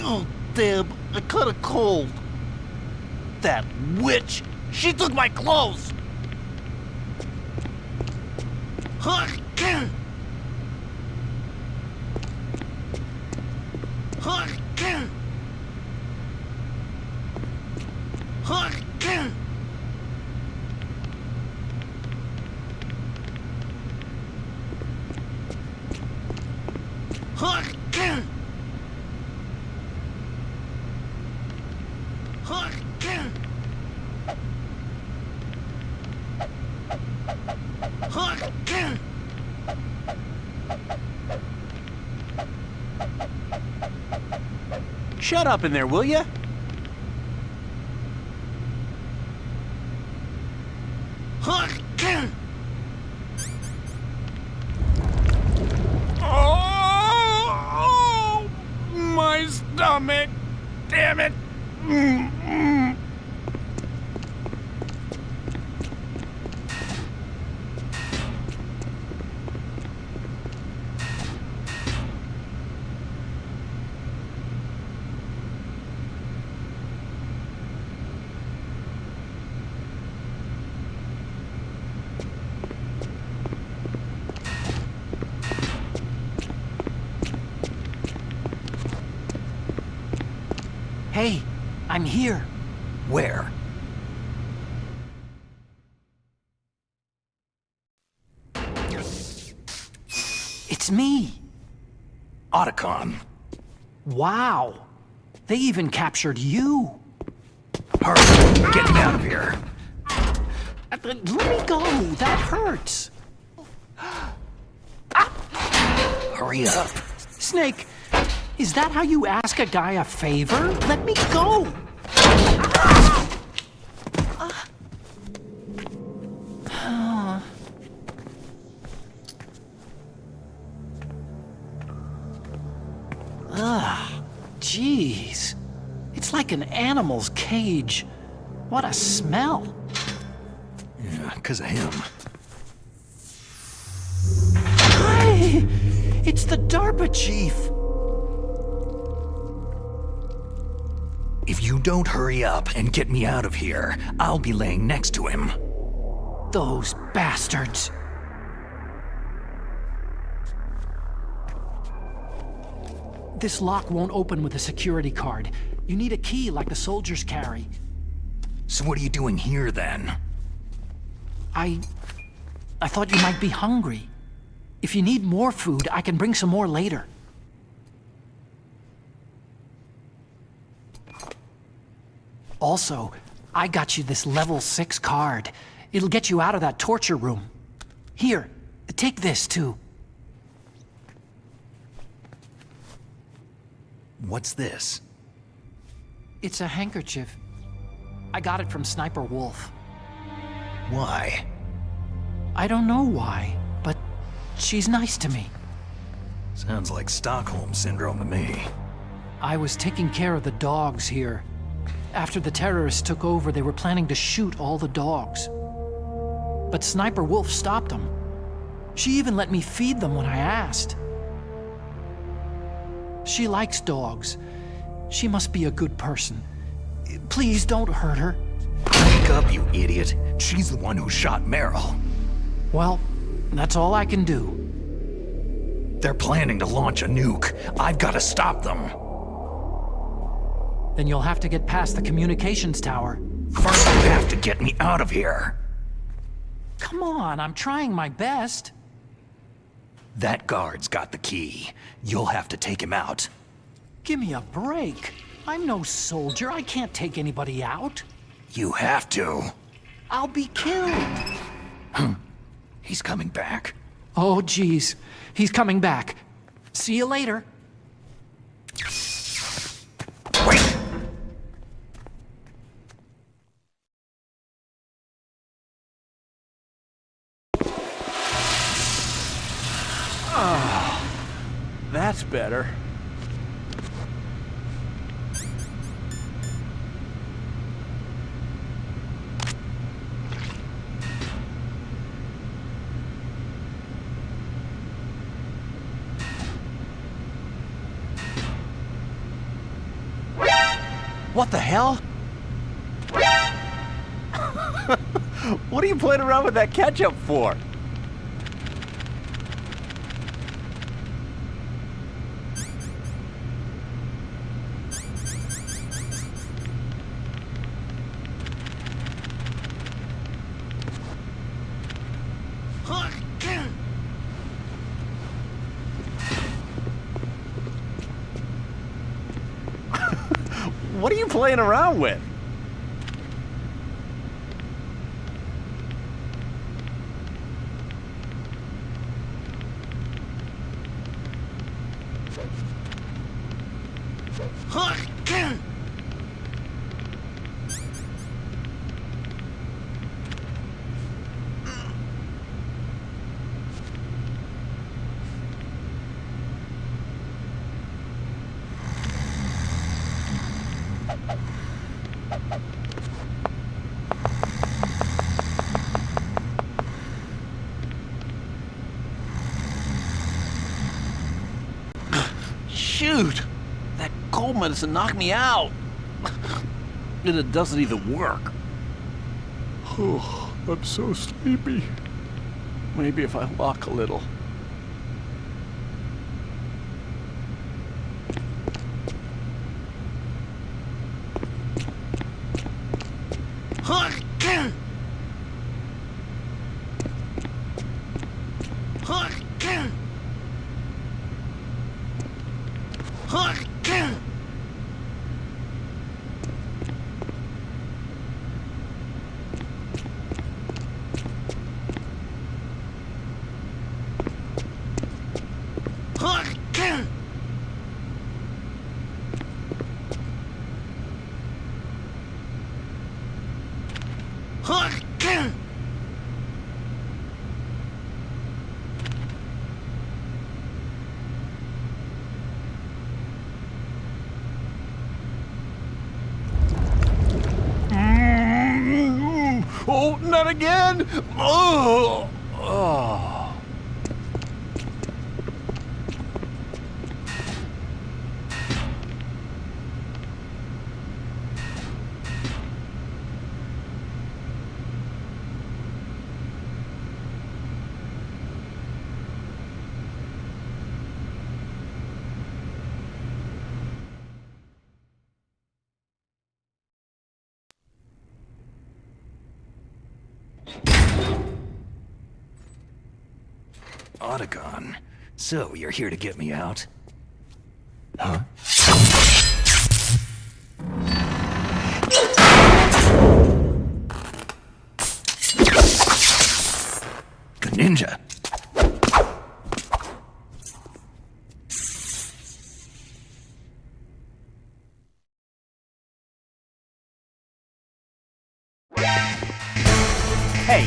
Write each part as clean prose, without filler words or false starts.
Oh, damn, I caught a cold. That witch! She took my clothes! Shut up in there, will ya? Oh, my stomach! Damn it! Hey, I'm here. Where? It's me. Otacon. Wow. They even captured you. Hurry, get me out of here. Let me go. That hurts. Hurry up. Snake, is that how you ask a guy a favor? Let me go. Jeez. It's like an animal's cage. What a smell. Yeah, 'cause of him. Hi! It's the DARPA chief. If you don't hurry up and get me out of here, I'll be laying next to him. Those bastards. This lock won't open with a security card. You need a key like the soldiers carry. So what are you doing here, then? I thought you might be hungry. If you need more food, I can bring some more later. Also, I got you this level 6 card. It'll get you out of that torture room. Here, take this too. What's this? It's a handkerchief. I got it from Sniper Wolf. Why? I don't know why, but she's nice to me. Sounds like Stockholm Syndrome to me. I was taking care of the dogs here. After the terrorists took over, they were planning to shoot all the dogs. But Sniper Wolf stopped them. She even let me feed them when I asked. She likes dogs. She must be a good person. Please don't hurt her. Wake up, you idiot. She's the one who shot Meryl. Well, that's all I can do. They're planning to launch a nuke. I've got to stop them. Then you'll have to get past the communications tower. First, you have to get me out of here. Come on, I'm trying my best. That guard's got the key. You'll have to take him out. Give me a break. I'm no soldier. I can't take anybody out. You have to. I'll be killed. He's coming back. Oh, geez. He's coming back. See you later. Wait! That's better. What the hell? What are you playing around with that ketchup for? What are you playing around with? Shoot! That cold medicine knocked me out. And it doesn't even work. Oh, I'm so sleepy. Maybe if I walk a little. Oh, not again! Oh! Oh. Autogon. So, you're here to get me out? Huh? Ninja. Hey!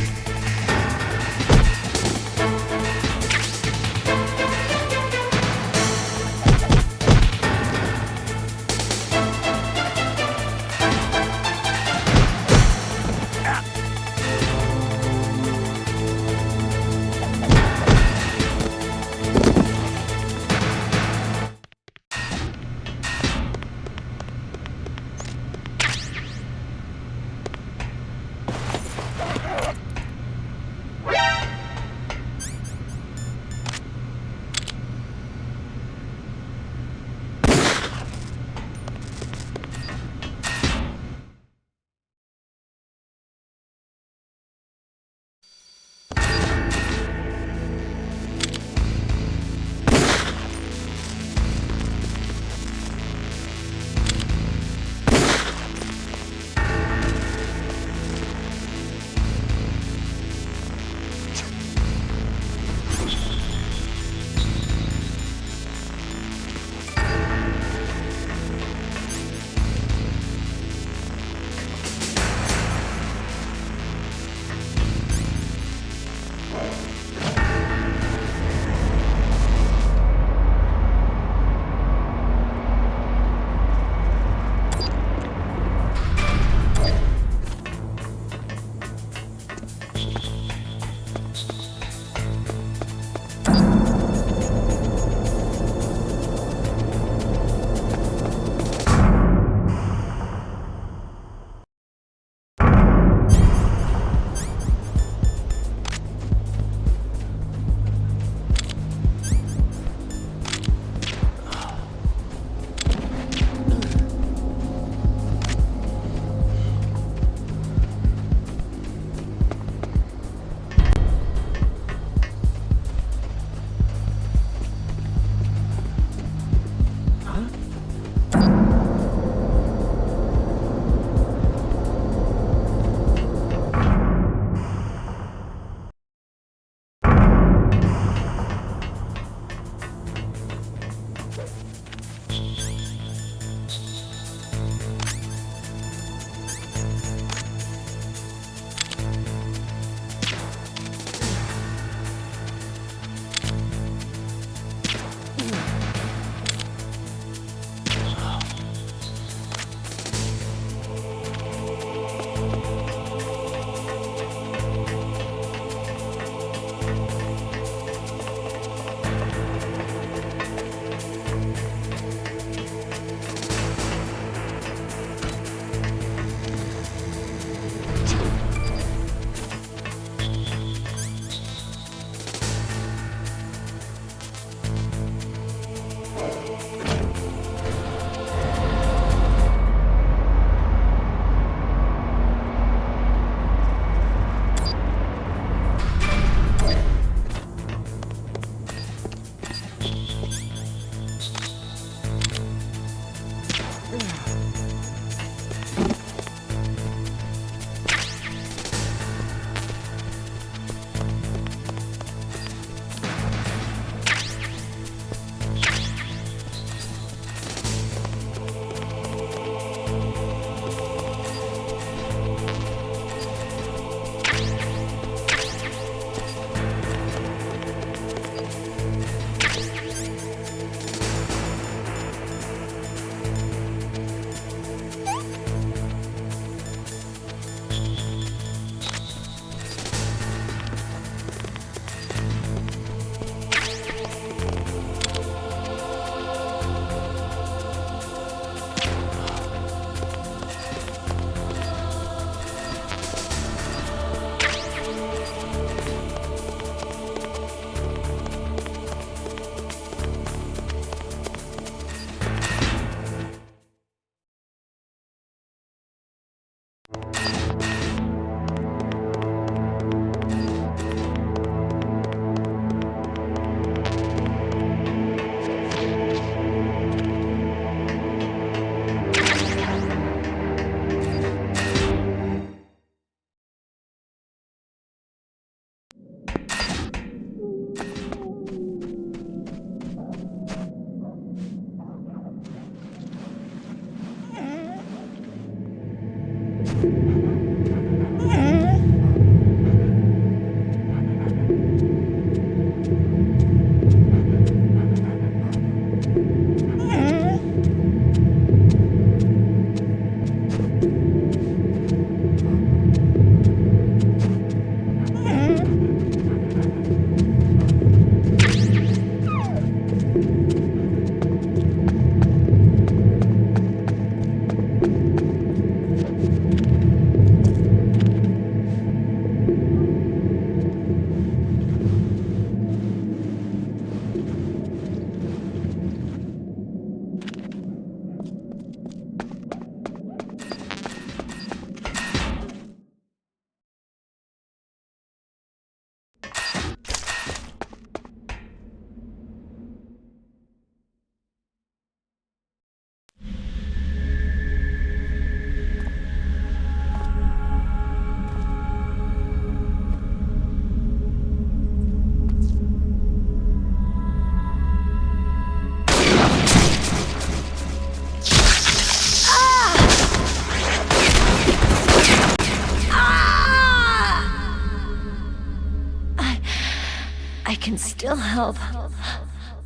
I can still help.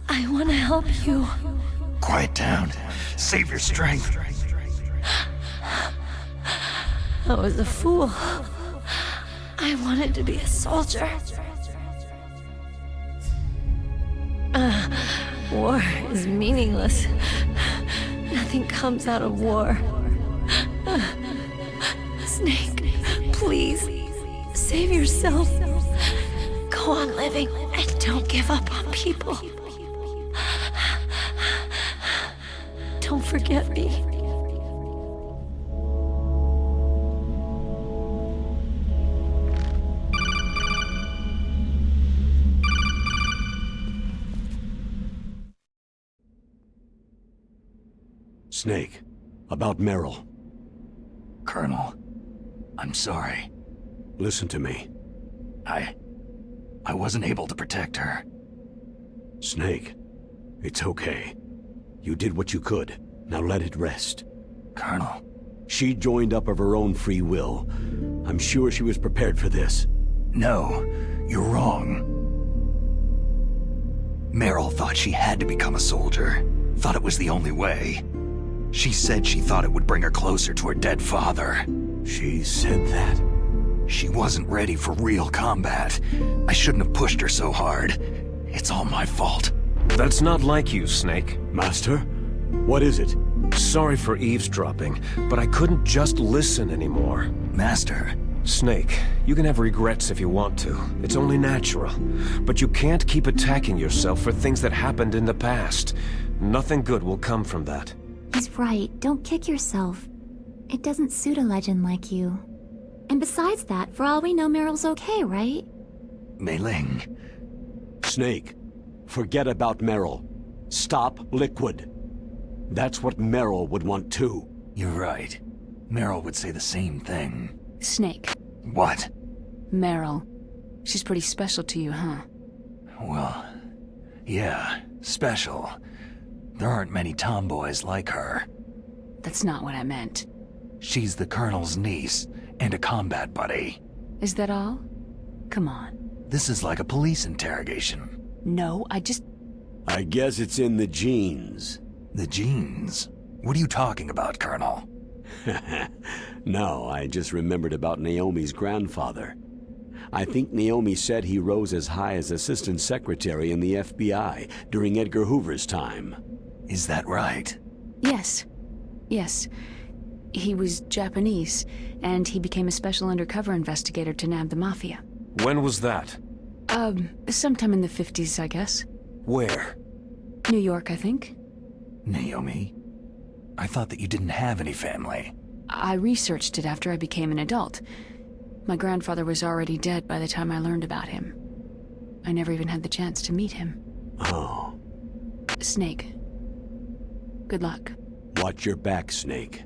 I want to help you. Quiet down. Save your strength. I was a fool. I wanted to be a soldier. War is meaningless. Nothing comes out of war. Snake, please, save yourself. Go on living and don't give up on people. Don't forget me. Snake, about Meryl. Colonel, I'm sorry. Listen to me. I wasn't able to protect her. Snake, it's okay. You did what you could. Now let it rest. Colonel. She joined up of her own free will. I'm sure she was prepared for this. No, you're wrong. Meryl thought she had to become a soldier. Thought it was the only way. She said she thought it would bring her closer to her dead father. She said that? She wasn't ready for real combat. I shouldn't have pushed her so hard. It's all my fault. That's not like you, Snake. Master? What is it? Sorry for eavesdropping, but I couldn't just listen anymore. Master. Snake, you can have regrets if you want to. It's only natural. But you can't keep attacking yourself for things that happened in the past. Nothing good will come from that. He's right. Don't kick yourself. It doesn't suit a legend like you. And besides that, for all we know, Meryl's okay, right? Mei Ling. Snake, forget about Meryl. Stop Liquid. That's what Meryl would want too. You're right. Meryl would say the same thing. Snake. What? Meryl. She's pretty special to you, huh? Well, yeah, special. There aren't many tomboys like her. That's not what I meant. She's the Colonel's niece and a combat buddy. Is that all? Come on. This is like a police interrogation. No, I guess it's in the genes. The genes? What are you talking about, Colonel? No, I just remembered about Naomi's grandfather. I think Naomi said he rose as high as assistant secretary in the FBI during Edgar Hoover's time. Is that right? Yes. Yes. He was Japanese, and he became a special undercover investigator to nab the Mafia. When was that? Sometime in the 50s, I guess. Where? New York, I think. Naomi? I thought that you didn't have any family. I researched it after I became an adult. My grandfather was already dead by the time I learned about him. I never even had the chance to meet him. Oh. Snake. Good luck. Watch your back, Snake.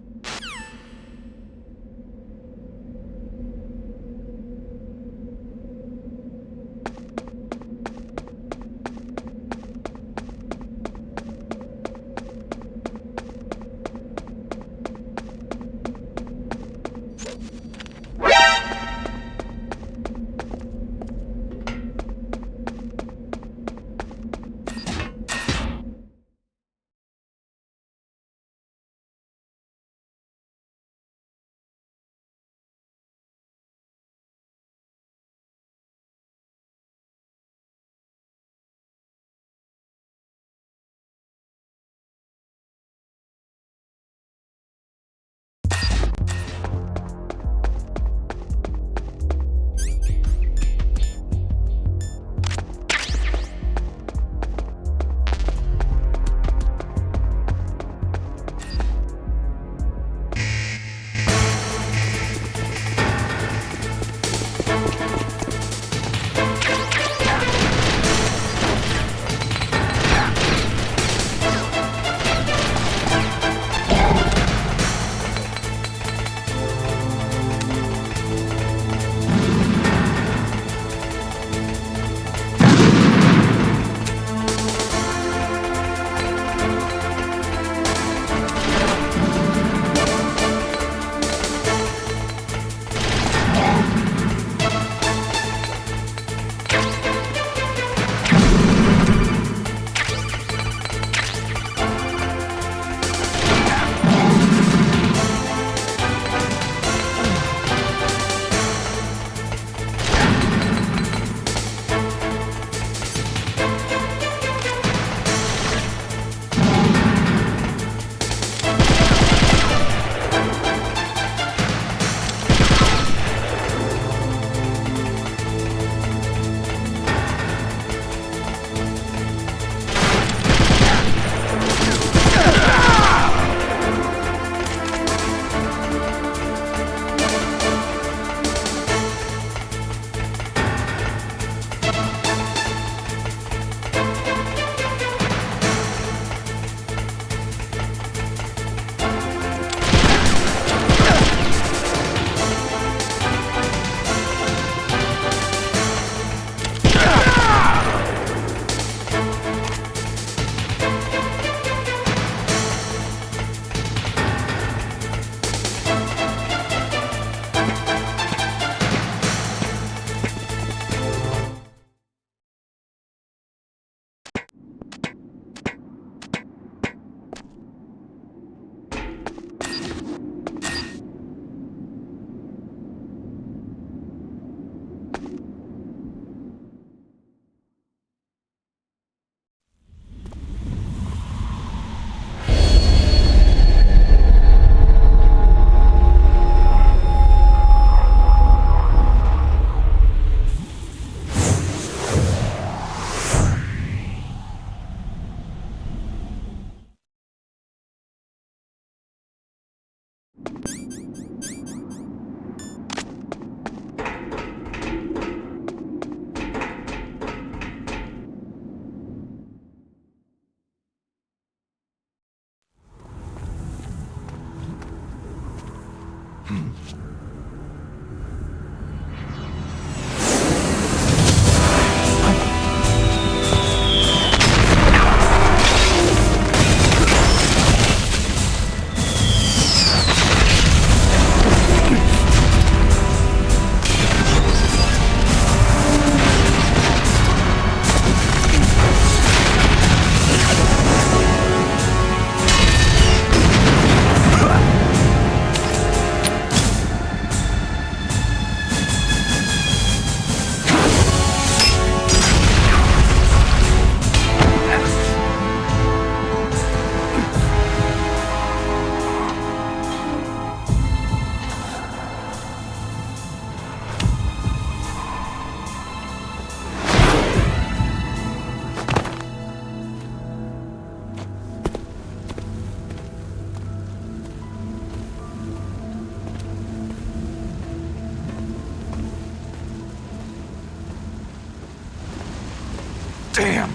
Damn!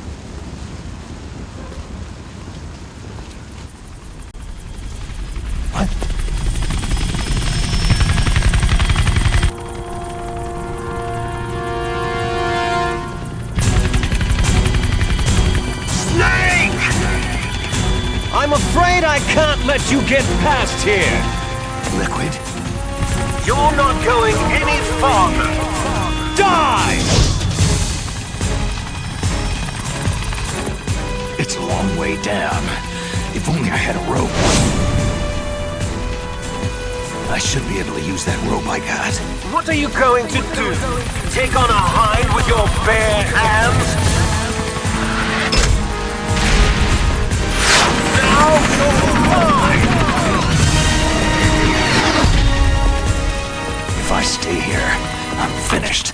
What? Snake! I'm afraid I can't let you get past here. Liquid? You're not going any farther. Die! It's a long way down. If only I had a rope. I should be able to use that rope I got. What are you going to do? Take on a hind with your bare hands? Now you're mine! If I stay here, I'm finished.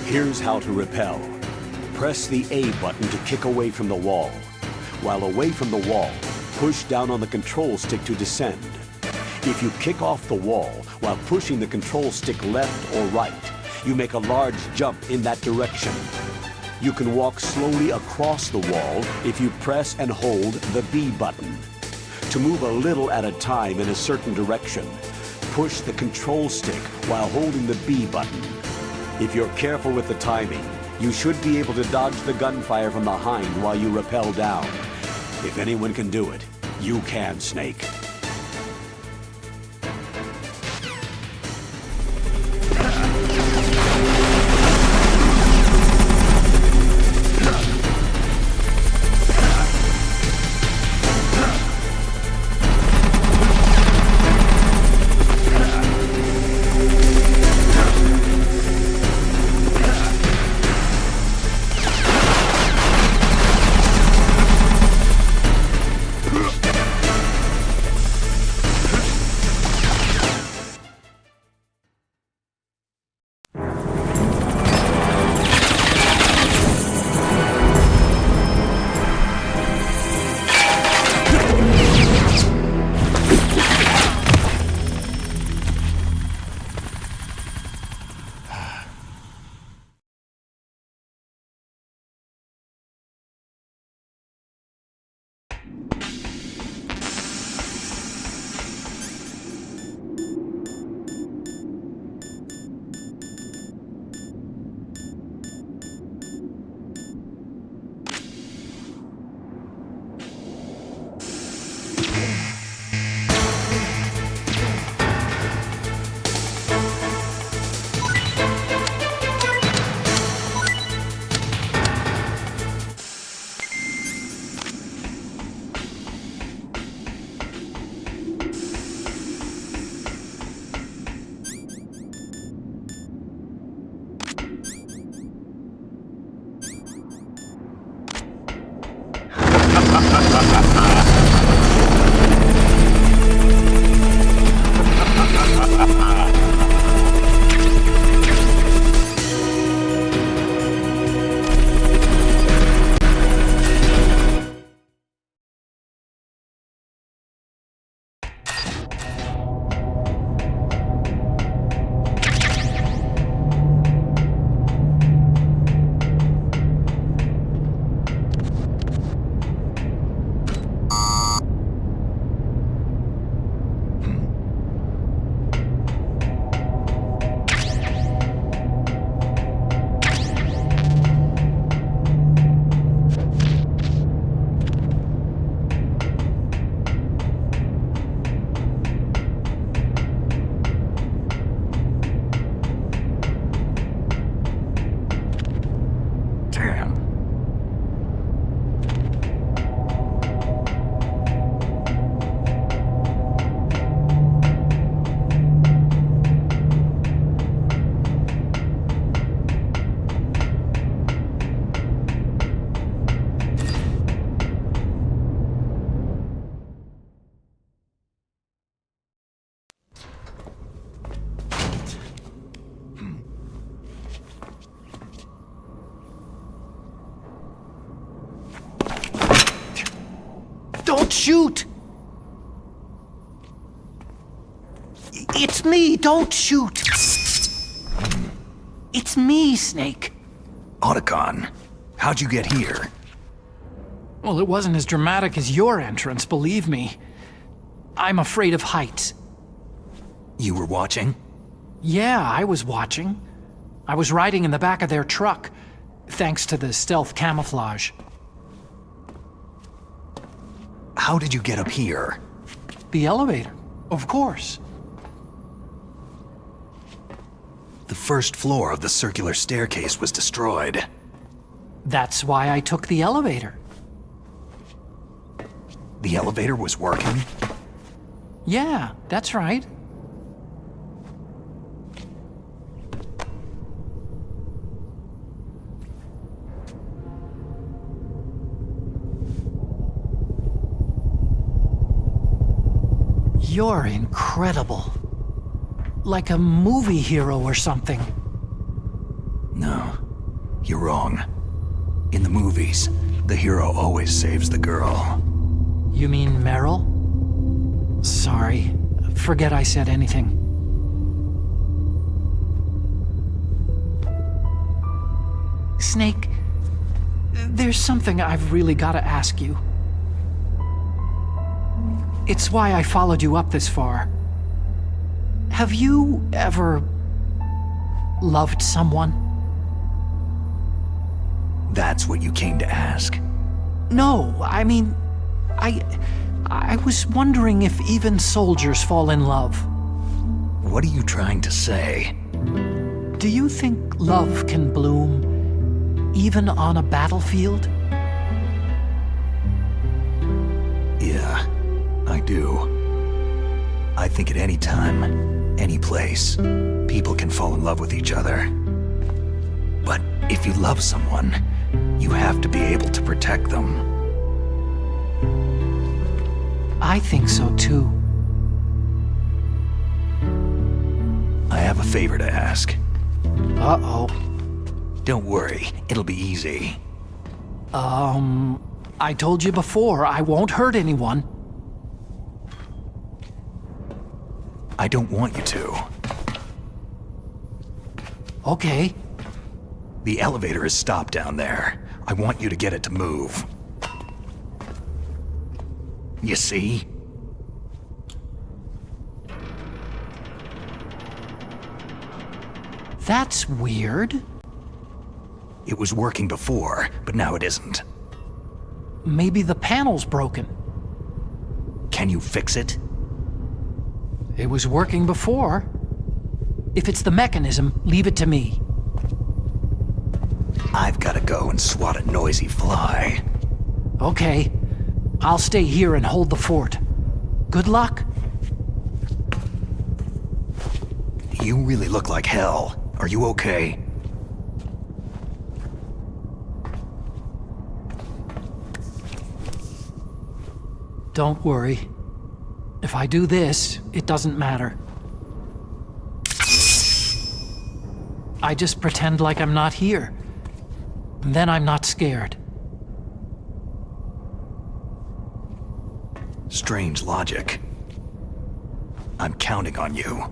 Here's how to repel. Press the A button to kick away from the wall. While away from the wall, push down on the control stick to descend. If you kick off the wall while pushing the control stick left or right, you make a large jump in that direction. You can walk slowly across the wall if you press and hold the B button. To move a little at a time in a certain direction, push the control stick while holding the B button. If you're careful with the timing, you should be able to dodge the gunfire from behind while you rappel down. If anyone can do it, you can, Snake. Don't shoot! It's me, don't shoot! It's me, Snake. Otacon, how'd you get here? Well, it wasn't as dramatic as your entrance, believe me. I'm afraid of heights. You were watching? Yeah, I was watching. I was riding in the back of their truck, thanks to the stealth camouflage. How did you get up here? The elevator, of course. The first floor of the circular staircase was destroyed. That's why I took the elevator. The elevator was working? Yeah, that's right. You're incredible. Like a movie hero or something. No, you're wrong. In the movies, the hero always saves the girl. You mean Meryl? Sorry. Forget I said anything. Snake, there's something I've really got to ask you. It's why I followed you up this far. Have you ever loved someone? That's what you came to ask? No, I mean, I was wondering if even soldiers fall in love. What are you trying to say? Do you think love can bloom even on a battlefield? Yeah, I do. I think at any time, any place, people can fall in love with each other. But if you love someone, you have to be able to protect them. I think so too. I have a favor to ask. Uh-oh. Don't worry, it'll be easy. I told you before, I won't hurt anyone. I don't want you to. Okay. The elevator is stopped down there. I want you to get it to move. You see? That's weird. It was working before, but now it isn't. Maybe the panel's broken. Can you fix it? It was working before. If it's the mechanism, leave it to me. I've gotta go and swat a noisy fly. Okay. I'll stay here and hold the fort. Good luck. You really look like hell. Are you okay? Don't worry. If I do this, it doesn't matter. I just pretend like I'm not here. Then I'm not scared. Strange logic. I'm counting on you.